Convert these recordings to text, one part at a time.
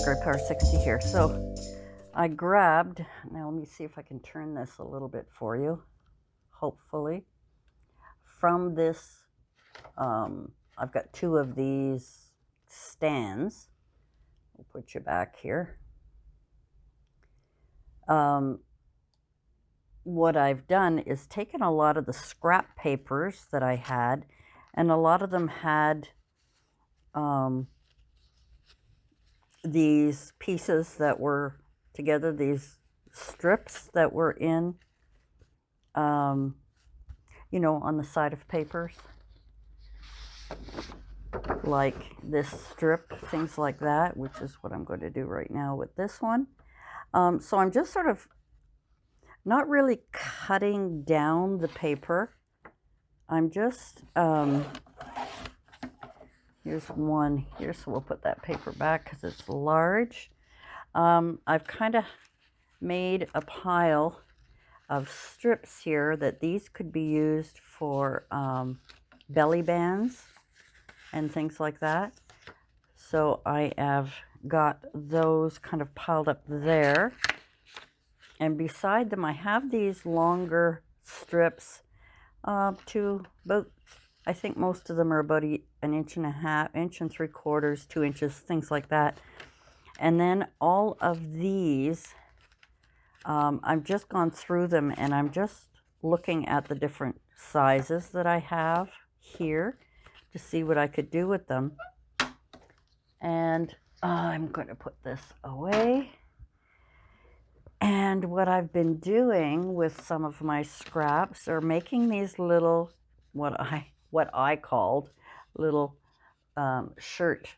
Grey Power 60 here. So I grabbed, now let me see if I can turn this a little bit for you, hopefully. From this, I've got two of these stands. We'll put you back here. What I've done is taken a lot of the scrap papers that I had, and a lot of them had these pieces that were together, these strips that were in, you know, on the side of papers, like this strip, things like that, which is what I'm going to do right now with this one. So I'm just sort of not really cutting down the paper. I'm just, here's one here, so we'll put that paper back because it's large. I've kind of made a pile of strips here that these could be used for belly bands and things like that. So I have got those kind of piled up there. And beside them, I have these longer strips to about, I think most of them are about an inch and a half, inch and 3/4, 2 inches, things like that. And then all of these, I've just gone through them and I'm just looking at the different sizes that I have here to see what I could do with them. And I'm going to put this away. And what I've been doing with some of my scraps are making these little, what I called little shirt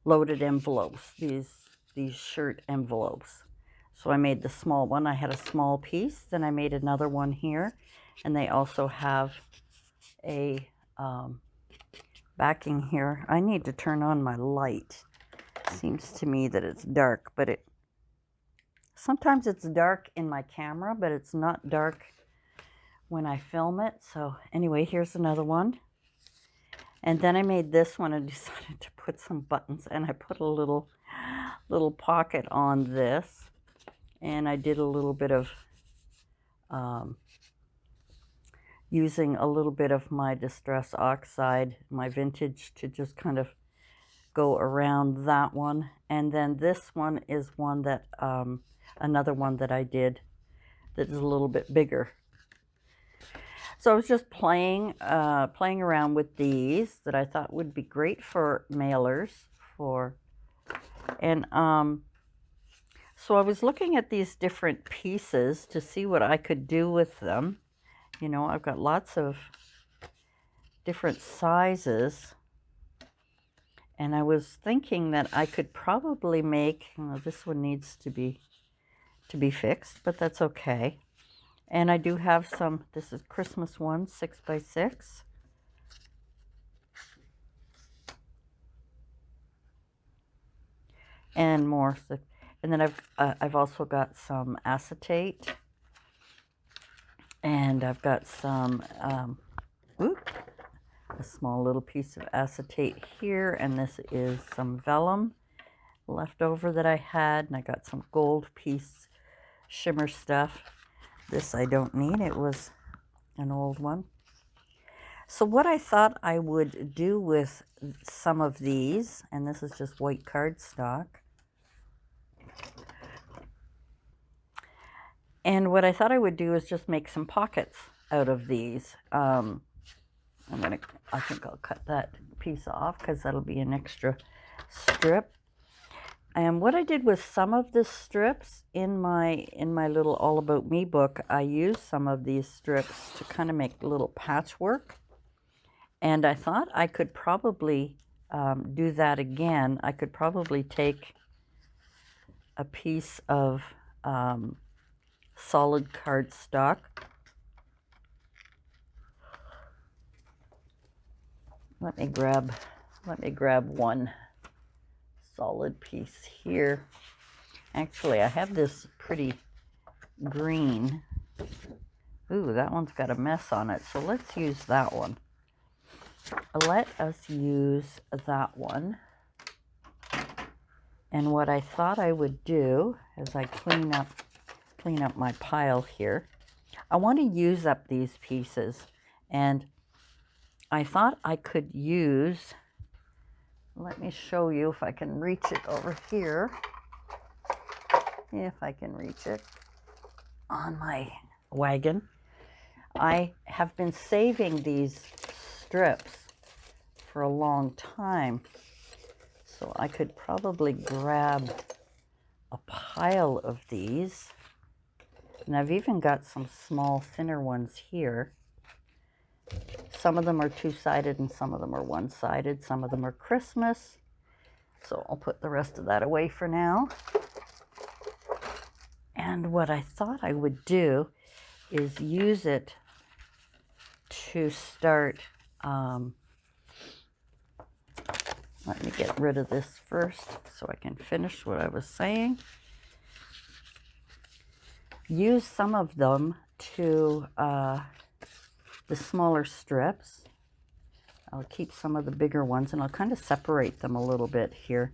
loaded envelopes, these shirt envelopes. So I made the small one. I had a small piece, then I made another one here, and they also have a backing here. I need to turn on my light. Seems to me that it's dark, but sometimes it's dark in my camera, but it's not dark when I film it. So anyway, here's another one. And then I made this one and decided to put some buttons, and I put a little pocket on this, and I did a little bit of using a little bit of my Distress Oxide, my vintage, to just kind of go around that one. And then this one is one that another one that I did that is a little bit bigger. So I was just playing around with these that I thought would be great for mailers. So I was looking at these different pieces to see what I could do with them. You know, I've got lots of different sizes. And I was thinking that I could probably make, this one needs to be fixed, but that's okay. And I do have some, this is Christmas one, 6x6. And more. And then I've also got some acetate. And I've got some, a small little piece of acetate here. And this is some vellum left over that I had. And I got some gold piece shimmer stuff. This I don't need. It was an old one. So what I thought I would do with some of these, and this is just white cardstock. And what I thought I would do is just make some pockets out of these. I think I'll cut that piece off because that'll be an extra strip. And what I did with some of the strips in my little All About Me book, I used some of these strips to kind of make little patchwork. And I thought I could probably do that again. I could probably take a piece of solid cardstock. Let me grab one solid piece here. Actually, I have this pretty green. Ooh, that one's got a mess on it, so let's use that one. Let us use that one. And what I thought I would do as I clean up my pile here, I want to use up these pieces. And I thought I could use, let me show you if I can reach it over here. If I can reach it on my wagon. I have been saving these strips for a long time. So I could probably grab a pile of these. And I've even got some small, thinner ones here. Some of them are two-sided and some of them are one-sided. Some of them are Christmas. So I'll put the rest of that away for now. And what I thought I would do is use it to start, let me get rid of this first so I can finish what I was saying. Use some of them to the smaller strips. I'll keep some of the bigger ones and I'll kind of separate them a little bit here.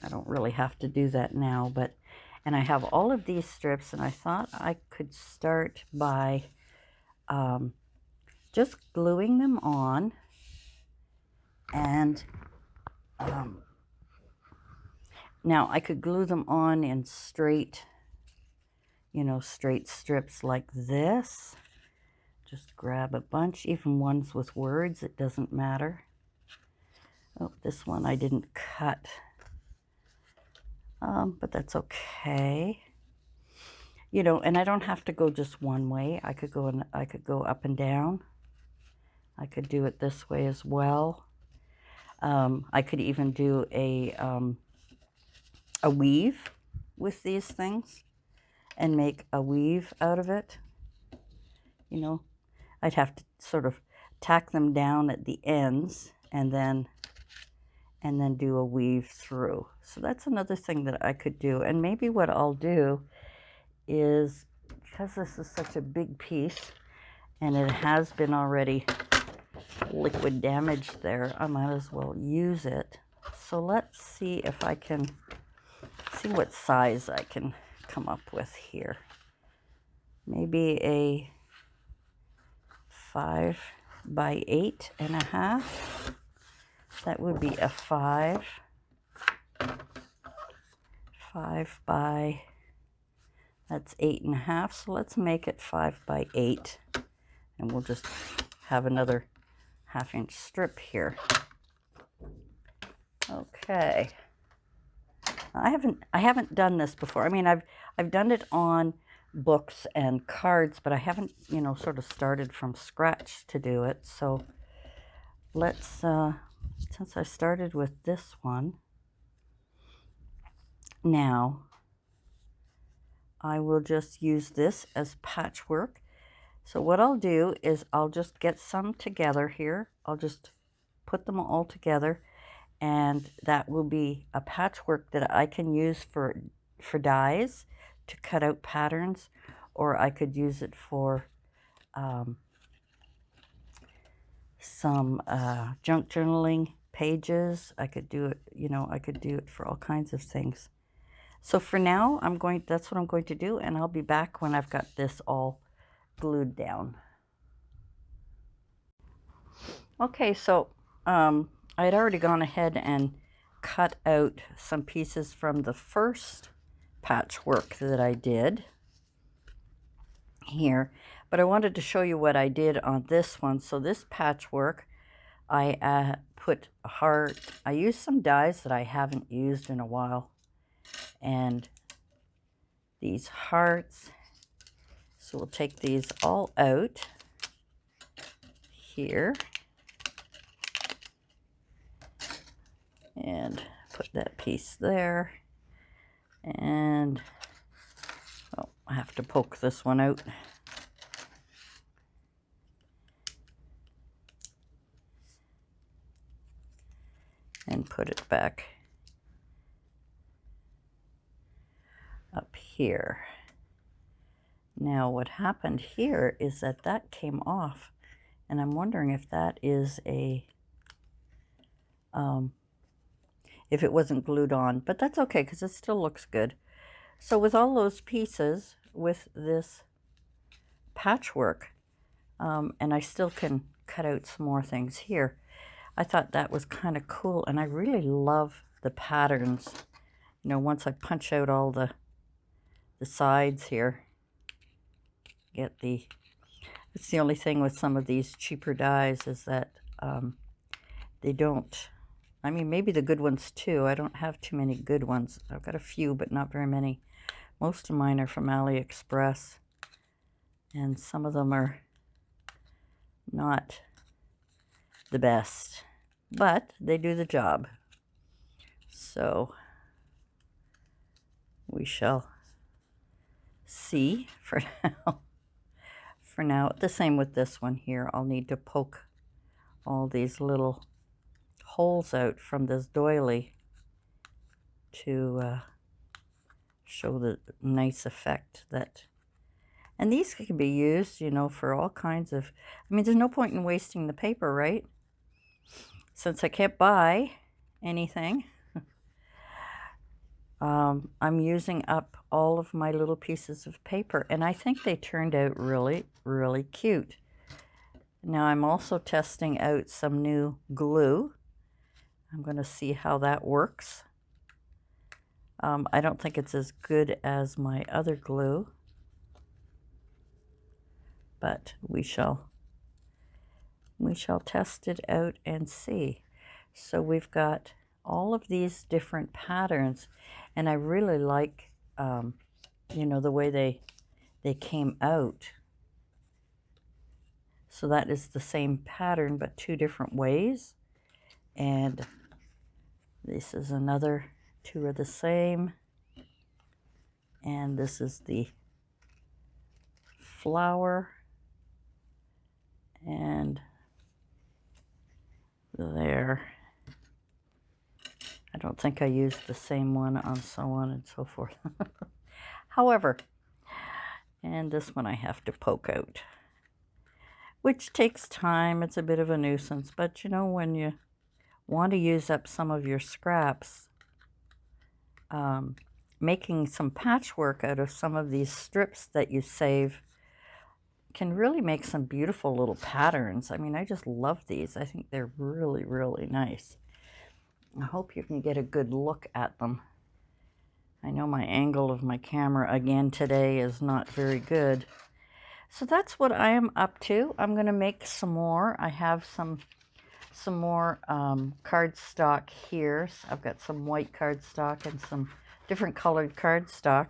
I don't really have to do that now, but, and I have all of these strips and I thought I could start by just gluing them on and now I could glue them on in straight, straight strips like this. Just grab a bunch, even ones with words, it doesn't matter. Oh, this one I didn't cut, but that's okay. And I don't have to go just one way. I could go up and down. I could do it this way as well. I could even do a weave with these things and make a weave out of it. I'd have to sort of tack them down at the ends and then do a weave through. So that's another thing that I could do. And maybe what I'll do is, because this is such a big piece and it has been already liquid damaged there, I might as well use it. So let's see if I can see what size I can come up with here. Maybe a 5 by 8.5. That would be a 5 by, that's 8.5. So let's make it 5 by 8, and we'll just have another 1/2 inch strip here. Okay. I haven't done this before. I mean, I've done it on books and cards, but I haven't, sort of started from scratch to do it. So let's, since I started with this one, now I will just use this as patchwork. So what I'll do is I'll just get some together here. I'll just put them all together, and that will be a patchwork that I can use for dies to cut out patterns, or I could use it for some junk journaling pages. I could do it, I could do it for all kinds of things. So for now, that's what I'm going to do, and I'll be back when I've got this all glued down. Okay, so I had already gone ahead and cut out some pieces from the first patchwork that I did here, but I wanted to show you what I did on this one. So this patchwork, I put a heart. I used some dies that I haven't used in a while, and these hearts. So we'll take these all out here and put that piece there. And oh, I have to poke this one out. And put it back up here. Now what happened here is that came off, and I'm wondering if that is if it wasn't glued on, but that's okay because it still looks good. So with all those pieces, with this patchwork, and I still can cut out some more things here, I thought that was kind of cool, and I really love the patterns. You know, once I punch out all the sides here, get the, it's the only thing with some of these cheaper dies is that they don't, I mean, maybe the good ones too. I don't have too many good ones. I've got a few, but not very many. Most of mine are from AliExpress, and some of them are not the best, but they do the job. So we shall see for now. For now, the same with this one here. I'll need to poke all these little holes out from this doily to show the nice effect that, and these can be used, you know, for all kinds of, I mean, there's no point in wasting the paper, right? Since I can't buy anything, I'm using up all of my little pieces of paper, and I think they turned out really, really cute. Now I'm also testing out some new glue. I'm going to see how that works. I don't think it's as good as my other glue, but we shall test it out and see. So we've got all of these different patterns, and I really like, you know, the way they came out. So that is the same pattern, but two different ways. And this is another, two are the same. And this is the flower. And there. I don't think I used the same one on so on and so forth. However, and this one I have to poke out, which takes time. It's a bit of a nuisance, but you know, when you want to use up some of your scraps, making some patchwork out of some of these strips that you save can really make some beautiful little patterns. I mean, I just love these. I think they're really, really nice. I hope you can get a good look at them. I know my angle of my camera again today is not very good. So that's what I am up to. I'm going to make some more. I have some more cardstock here. So I've got some white cardstock and some different colored cardstock.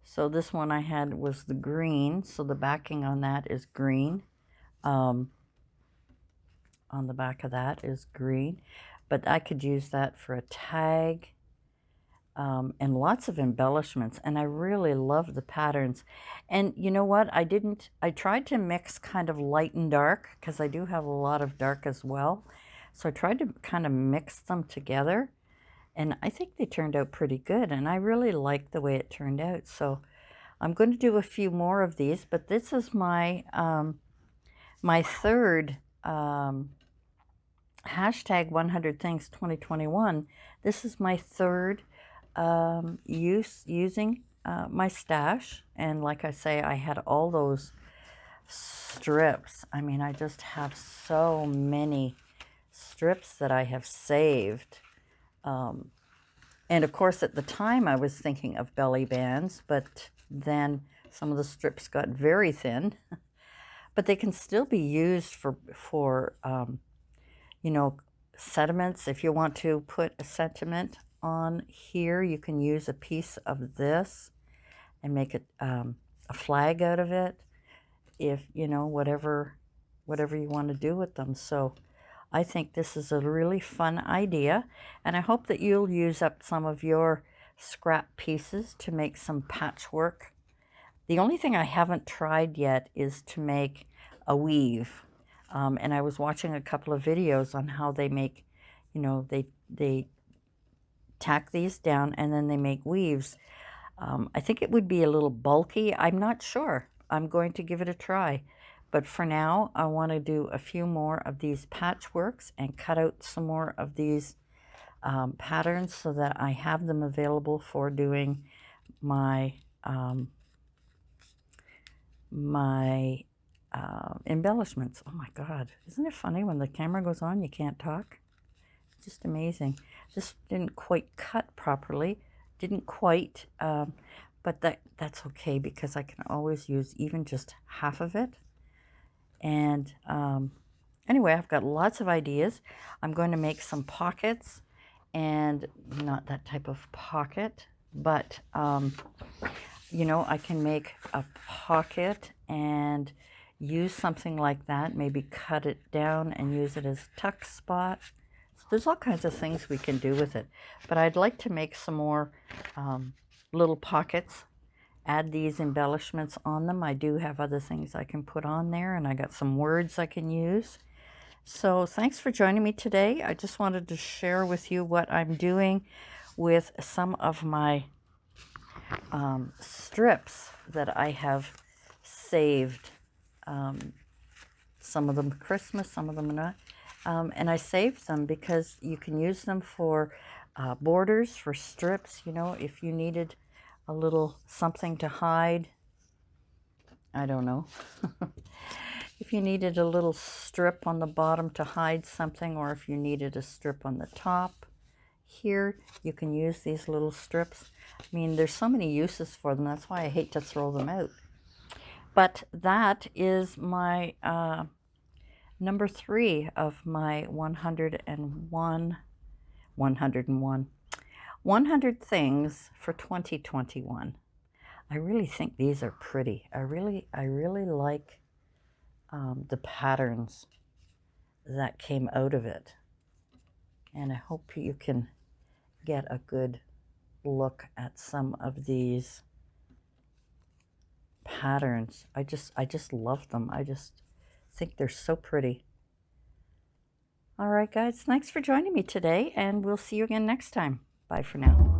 So this one I had was the green. So the backing on that is green. On the back of that is green. But I could use that for a tag. And lots of embellishments, and I really love the patterns. And you know what, I tried to mix kind of light and dark, because I do have a lot of dark as well, so I tried to kind of mix them together, and I think they turned out pretty good, and I really like the way it turned out. So I'm going to do a few more of these, but this is my my third hashtag 100 things 2021. This is my third using my stash, and like I say, I had all those strips. I mean, I just have so many strips that I have saved, and of course at the time I was thinking of belly bands, but then some of the strips got very thin. But they can still be used for you know, sentiments. If you want to put a sentiment on here, you can use a piece of this and make it a flag out of it, if you know, whatever you want to do with them. So I think this is a really fun idea, and I hope that you'll use up some of your scrap pieces to make some patchwork. The only thing I haven't tried yet is to make a weave, and I was watching a couple of videos on how they make, you know, they tack these down and then they make weaves. I think it would be a little bulky. I'm not sure. I'm going to give it a try. But for now, I want to do a few more of these patchworks and cut out some more of these patterns so that I have them available for doing my embellishments. Oh my God, isn't it funny when the camera goes on you can't talk? Just amazing. This didn't quite cut properly, didn't quite, but that's okay because I can always use even just half of it. And anyway, I've got lots of ideas. I'm going to make some pockets, and not that type of pocket, but you know, I can make a pocket and use something like that, maybe cut it down and use it as a tuck spot. So there's all kinds of things we can do with it. But I'd like to make some more little pockets, add these embellishments on them. I do have other things I can put on there, and I got some words I can use. So thanks for joining me today. I just wanted to share with you what I'm doing with some of my strips that I have saved. Some of them Christmas, some of them are not. And I saved them because you can use them for borders, for strips. You know, if you needed a little something to hide, I don't know. If you needed a little strip on the bottom to hide something, or if you needed a strip on the top here, you can use these little strips. I mean, there's so many uses for them. That's why I hate to throw them out. But that is my number 3 of my 100 things for 2021. I really think these are pretty. I really like the patterns that came out of it. And I hope you can get a good look at some of these patterns. I just love them. I just think they're so pretty. All right, guys, thanks for joining me today, and we'll see you again next time. Bye for now.